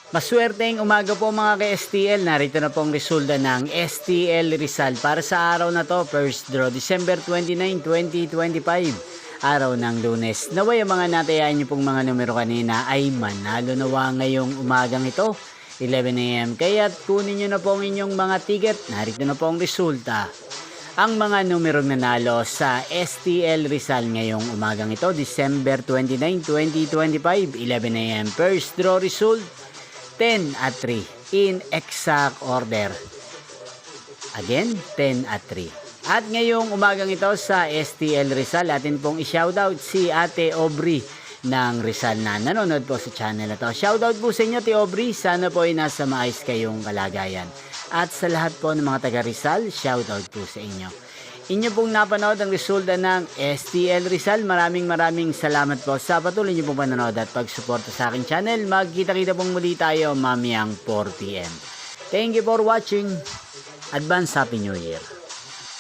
Maswerteng umaga po mga ka-STL. Narito na pong resulta ng STL Rizal para sa araw na to. First draw, December 29, 2025. Araw ng Lunes. Naway ang mga natayaan nyo pong mga numero kanina ay manalo nawa ngayong umagang ito. 11 AM. Kaya kunin nyo na po ang inyong mga ticket. Narito na po ang resulta. Ang mga numerong nanalo sa STL Rizal ngayong umagang ito, December 29, 2025, 11 AM. First draw result, 10 at 3 in exact order. Again, 10 at 3. At ngayong umagang ito sa STL Rizal, atin pong i-shoutout si Ate Aubrey ng Rizal na nanonood po sa channel na to. Shoutout po sa inyo, Ate Aubrey. Sana po ay nasa maayos kayong kalagayan. At sa lahat po ng mga taga Rizal, shoutout po sa inyo. Inyo pong napanood ang resulta ng STL Rizal. Maraming salamat po sa patuloy nyo pong panonood at pagsuporta sa aking channel. Magkita-kita pong muli tayo mamayang 4 PM. Thank you for watching. Advance Happy New Year.